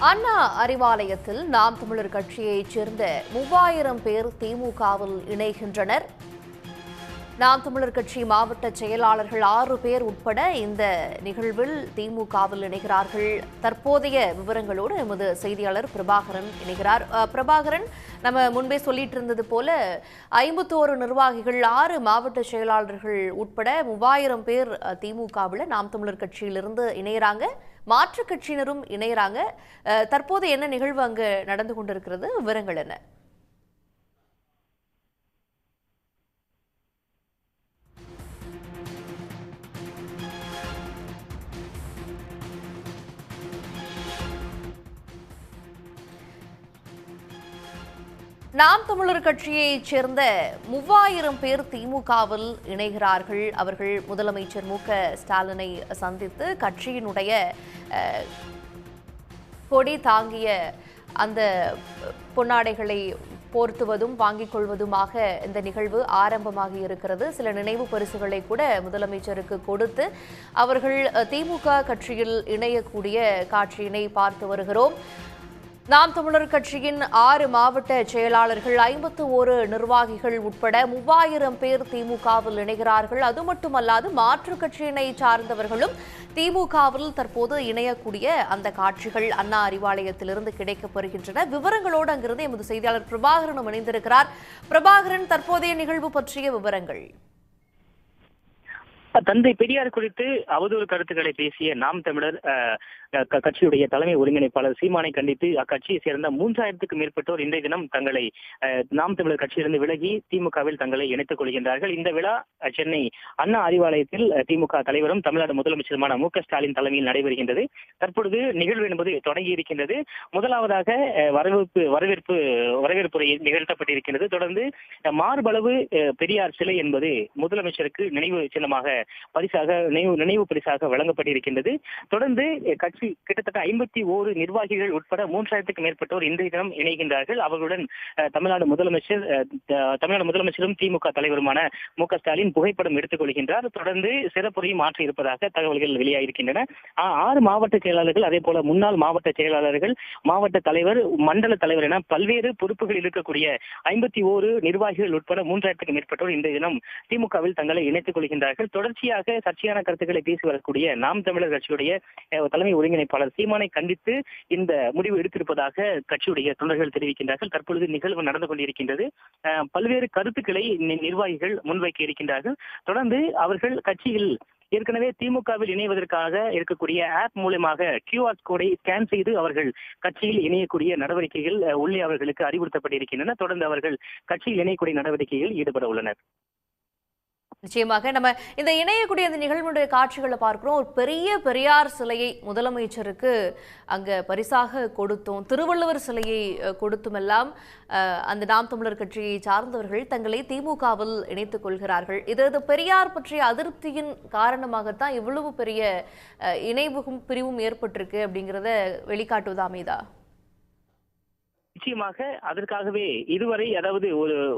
அண்ணா அறிவாலயத்தில் நாம் தமிழர் கட்சியைச் சேர்ந்த 3000 பேர் திமுகவில் இணைகின்றனர். நாம் தமிழர் கட்சி மாவட்ட செயலாளர்கள் 6 பேர் உட்பட இந்த நிகழ்வில் திமுகவில் இணைகிறார்கள். தற்போதைய விவரங்களோடு எமது செய்தியாளர் பிரபாகரன் இணைகிறார். பிரபாகரன், நம்ம முன்பே சொல்லிட்டு இருந்தது போல 51 நிர்வாகிகள், 6 மாவட்ட செயலாளர்கள் உட்பட 3000 பேர் திமுகவில் நாம் தமிழர் கட்சியிலிருந்து இணைகிறாங்க. மாற்றுக் கட்சியினரும் இணைகிறாங்க. தற்போது என்ன நிகழ்வு அங்கு நடந்து கொண்டிருக்கிறது? விவரங்கள் என்ன? நாம் தமிழர் கட்சியைச் சேர்ந்த 3000 பேர் திமுகவில் இணைகிறார்கள். அவர்கள் முதலமைச்சர் மு.க.ஸ்டாலினை சந்தித்து கட்சியினுடைய கொடி தாங்கிய அந்த பொன்னாடைகளை போர்த்துவதும் வாங்கிக் கொள்வதுமாக இந்த நிகழ்வு ஆரம்பமாகி இருக்கிறது. சில நினைவு பரிசுகளை கூட முதலமைச்சருக்கு கொடுத்து அவர்கள் திமுக கட்சியில் இணையக்கூடிய காட்சியினை பார்த்து வருகிறோம். நாம் தமிழர் கட்சியின் 6 மாவட்ட செயலாளர்கள், 51 நிர்வாகிகள் உட்பட 3000 பேர் திமுகவில் இணைகிறார்கள். அது மட்டுமல்லாது மாற்றுக் கட்சியினை சார்ந்தவர்களும் திமுகவில் தற்போது இணையக்கூடிய அந்த காட்சிகள் அண்ணா அறிவாலயத்திலிருந்து கிடைக்கப்பெறுகின்றன. விவரங்களோடு அங்கிருந்து எமது செய்தியாளர் பிரபாகரனும் இணைந்திருக்கிறார். பிரபாகரன், தற்போதைய நிகழ்வு பற்றிய விவரங்கள். தந்தை பெரியார் குறித்து அவதூறு கருத்துக்களை பேசிய நாம் தமிழர் கட்சியுடைய தலைமை ஒருங்கிணைப்பாளர் சீமானை கண்டித்து அக்கட்சியை சேர்ந்த 3000க்கும் மேற்பட்டோர் இன்றைய தினம் தங்களை நாம் தமிழர் கட்சியிலிருந்து விலகி திமுகவில் தங்களை இணைத்துக் கொள்கின்றார்கள். இந்த விழா சென்னை அண்ணா அறிவாலயத்தில் திமுக தலைவரும் தமிழ்நாடு முதலமைச்சருமான மு.க.ஸ்டாலின் தலைமையில் நடைபெறுகின்றது. தற்பொழுது நிகழ்வு என்பது தொடங்கி இருக்கின்றது. முதலாவதாக வரவேற்புரை நிகழ்த்தப்பட்டிருக்கின்றது. தொடர்ந்து மார்பளவு பெரியார் சிலை என்பது முதலமைச்சருக்கு நினைவு சின்னமாக நினைவு பரிசாக வழங்கப்பட்டிருக்கின்றது. தொடர்ந்து கட்சி கிட்டத்தட்ட 51 நிர்வாகிகள் உட்பட 3000க்கும் மேற்பட்டோர் இன்றைய தினம் இணைகின்றார்கள். அவர்களுடன் தமிழ்நாடு முதலமைச்சரும் திமுக தலைவருமான மு.க.ஸ்டாலின் புகைப்படம் எடுத்துக் கொள்கின்றார். தொடர்ந்து சிறப்புரையும் மாற்றி இருப்பதாக தகவல்கள் வெளியாகியிருக்கின்றன. 6 மாவட்ட செயலாளர்கள், அதே போல முன்னாள் மாவட்ட செயலாளர்கள், மாவட்ட தலைவர், மண்டல தலைவர் என பல்வேறு பொறுப்புகள் இருக்கக்கூடிய 51 நிர்வாகிகள் உட்பட 3000க்கும் மேற்பட்டோர் இன்றைய தினம் திமுகவில் தங்களை இணைத்துக் கொள்கின்றார்கள். தொடர்ச்சியாக சர்ச்சையான கருத்துக்களை பேசி வரக்கூடிய நாம் தமிழர் கட்சியுடைய தலைமை ஒருங்கிணைப்பாளர் சீமானை கண்டித்து இந்த முடிவு எடுத்திருப்பதாக கட்சியுடைய தொண்டர்கள் தெரிவிக்கின்றார்கள். தற்பொழுது நிகழ்வு நடந்து கொண்டிருக்கின்றது. பல்வேறு கருத்துக்களை நிர்வாகிகள் முன்வைக்க இருக்கின்றார்கள். தொடர்ந்து அவர்கள் கட்சியில் ஏற்கனவே திமுகவில் இணைவதற்காக இருக்கக்கூடிய ஆப் மூலமாக QR கோடை ஸ்கேன் செய்து அவர்கள் கட்சியில் இணையக்கூடிய நடவடிக்கைகள் உள்ளே அவர்களுக்கு அறிவுறுத்தப்பட்டிருக்கின்றன. தொடர்ந்து அவர்கள் கட்சியில் இணையக்கூடிய நடவடிக்கையில் ஈடுபட உள்ளனர். நிச்சயமாக நம்ம இந்த இணையக்கூடிய அந்த நிகழ்வுடைய காட்சிகளை பார்க்கிறோம். ஒரு பெரிய பெரியார் சிலையை முதலமைச்சருக்கு அங்க பரிசாக கொடுத்தோம், திருவள்ளுவர் சிலையை கொடுத்துமெல்லாம் அந்த நாம் தமிழர் கட்சியை சார்ந்தவர்கள் தங்களை திமுகவில் இணைத்துக் கொள்கிறார்கள். இது பெரியார் பற்றிய அதிருப்தியின் காரணமாகத்தான் இவ்வளவு பெரிய இணைவும் பிரிவும் ஏற்பட்டிருக்கு அப்படிங்கிறத வெளிக்காட்டுவது அமைதா? நிச்சயமாக அதற்காகவே இதுவரை, அதாவது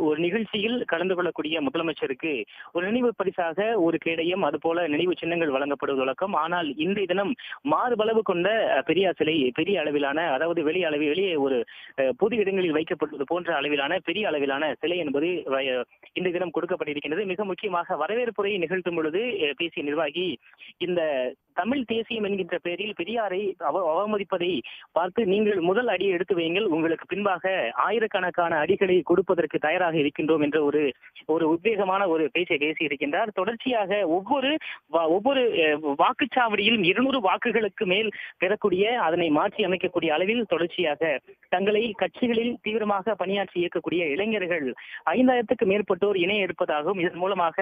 ஒரு நிகழ்ச்சியில் கலந்து கொள்ளக்கூடிய முதலமைச்சருக்கு ஒரு நினைவு பரிசாக ஒரு கேடயம், அதுபோல நினைவு சின்னங்கள் வழங்கப்படுவது வழக்கம். ஆனால் இன்றைய தினம் மாறுபளவு கொண்ட பெரியார் சிலை, பெரிய அளவிலான, அதாவது வெளியே ஒரு பொது இடங்களில் வைக்கப்படுவது போன்ற அளவிலான பெரிய அளவிலான சிலை என்பது இன்றைய தினம் கொடுக்கப்பட்டிருக்கின்றது. மிக முக்கியமாக வரவேற்புரையை நிகழ்த்தும் பொழுது பேசிய நிர்வாகி, இந்த தமிழ் தேசியம் என்கின்ற பெயரில் பெரியாரை அவமதிப்பதை பார்த்து நீங்கள் முதல் அடியை எடுத்து வையுங்கள், உங்களுக்கு பின்பாக ஆயிரக்கணக்கான அடிகளை கொடுப்பதற்கு தயாராக இருக்கின்றோம் என்ற ஒரு உத்வேகமான ஒரு பேச்சை பேசி இருக்கின்றார். தொடர்ச்சியாக ஒவ்வொரு வாக்குச்சாவடியிலும் 200 வாக்குகளுக்கு மேல் பெறக்கூடிய, அதனை மாற்றி அமைக்கக்கூடிய அளவில் தொடர்ச்சியாக தங்களை கட்சிகளில் தீவிரமாக பணியாற்றி இயக்கக்கூடிய இளைஞர்கள் 5000க்கும் மேற்பட்டோர் இணைய எடுப்பதாகவும், இதன் மூலமாக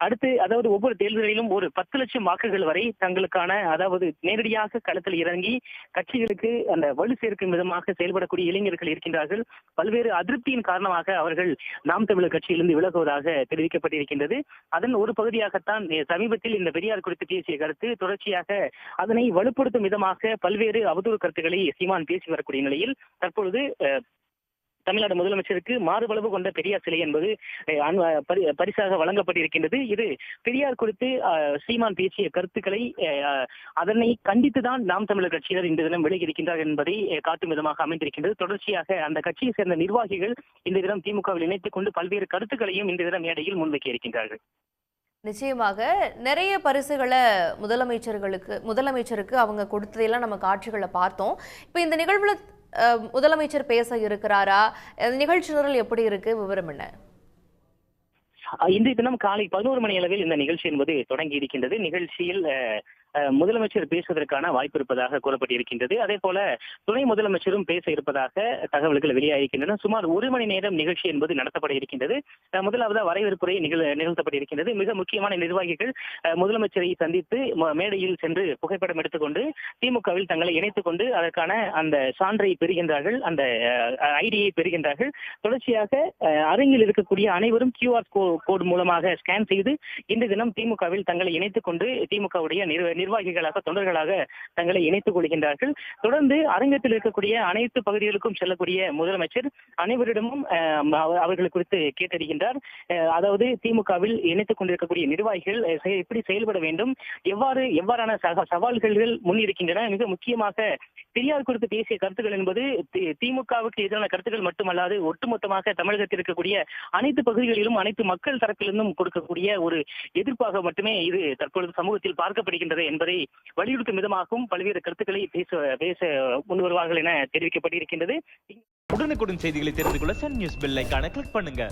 அடுத்து, அதாவது ஒவ்வொரு தேர்தலிலும் ஒரு 10 லட்சம் வாக்குகள் வரை தங்களுக்கான, அதாவது நேரடியாக களத்தில் இறங்கி கட்சிகளுக்கு அந்த வலு சேர்க்கும் விதமாக செயல்படக்கூடிய இளைஞர்கள் இருக்கின்றார்கள். பல்வேறு அதிருப்தியின் காரணமாக அவர்கள் நாம் தமிழர் கட்சியிலிருந்து விலகுவதாக தெரிவிக்கப்பட்டிருக்கின்றது. அதன் ஒரு பகுதியாகத்தான் சமீபத்தில் இந்த பெரியார் குறித்து பேசிய கருத்து. தொடர்ச்சியாக அதனை வலுப்படுத்தும் விதமாக பல்வேறு அவதூறு கருத்துக்களை சீமான் பேசி வரக்கூடிய நிலையில் தற்பொழுது தமிழ்நாடு முதலமைச்சருக்கு மாறுபளவு கொண்ட பெரியார் சிலை என்பது பரிசாக வழங்கப்பட்டிருக்கின்றது. இது பெரியார் குறித்து சீமான் பேசிய கருத்துக்களை அதனை கண்டித்துதான் நாம் தமிழர் கட்சியினர் இந்த தினம் விலகியிருக்கின்றார் என்பதை காட்டும் விதமாக அமைந்திருக்கின்றது. தொடர்ச்சியாக அந்த கட்சியை சேர்ந்த நிர்வாகிகள் இந்த தினம் திமுகவில் இணைத்துக் கொண்டு பல்வேறு கருத்துக்களையும் இந்த தினம் மேடையில் முன்வைக்க இருக்கின்றார்கள். நிச்சயமாக நிறைய பரிசுகளை முதலமைச்சருக்கு அவங்க கொடுத்ததையெல்லாம் நம்ம காட்சிகளை பார்த்தோம். இப்போ இந்த நிகழ்வுல முதலமைச்சர் பேச இருக்கிறாரா? நிகழ்ச்சி நிரல் எப்படி இருக்கு? விவரம் என்ன? இன்றைய தினம் காலை 11 மணி அளவில் இந்த நிகழ்ச்சி என்பது தொடங்கி இருக்கின்றது. நிகழ்ச்சியில் முதலமைச்சர் பேசுவதற்கான வாய்ப்பு இருப்பதாக கூறப்பட்டிருக்கின்றது. அதே போல துணை முதலமைச்சரும் பேச இருப்பதாக தகவல்கள் வெளியாகிருக்கின்றன. சுமார் 1 மணி நேரம் நிகழ்ச்சி என்பது நடத்தப்பட இருக்கின்றது. முதலாவது வரவேற்புரை நிகழ்த்தப்பட்டிருக்கின்றது. மிக முக்கியமான நிர்வாகிகள் முதலமைச்சரை சந்தித்து மேடையில் சென்று புகைப்படம் எடுத்துக்கொண்டு திமுகவில் தங்களை இணைத்துக் கொண்டு அதற்கான அந்த சான்றை பெறுகின்றார்கள், அந்த ஐடியை பெறுகின்றார்கள். தொடர்ச்சியாக அரங்கில் இருக்கக்கூடிய அனைவரும் QR கோடு மூலமாக ஸ்கேன் செய்து இந்த தினம் திமுகவில் தங்களை இணைத்துக் கொண்டு திமுகவுடைய நிர்வாகிகளாக தொண்டர்களாக தங்களை இணைத்துக் கொள்கின்றார்கள். தொடர்ந்து அரங்கத்தில் இருக்கக்கூடிய அனைத்து பகுதிகளுக்கும் செல்லக்கூடிய முதலமைச்சர் அனைவரிடமும் அவர்கள் குறித்து கேட்டறிகின்றார். அதாவது திமுகவில் இணைத்துக் கொண்டிருக்கக்கூடிய நிர்வாகிகள் எப்படி செயல்பட வேண்டும், எவ்வாறான சவால்கள் முன் இருக்கின்றன. மிக முக்கியமாக பெரியார் குறித்து பேசிய கருத்துக்கள் என்பது திமுகவுக்கு எதிரான கருத்துக்கள் மட்டுமல்லாது ஒட்டுமொத்தமாக தமிழகத்தில் இருக்கக்கூடிய அனைத்து பகுதிகளிலும் அனைத்து மக்கள் தரப்பிலிருந்தும் கொடுக்கக்கூடிய ஒரு எதிர்ப்பாக மட்டுமே இது தற்பொழுது சமூகத்தில் பார்க்கப்படுகின்றது என்பதை வலியுறுத்தும் விதமாகவும் பல்வேறு கருத்துக்களை பேச முன் வருவார்கள் என தெரிவிக்கப்பட்டிருக்கின்றது. உடனுக்குடன் செய்திகளை தெரிந்து கொள்ள சன் நியூஸ் பெல் ஐகானை கிளிக் பண்ணுங்க.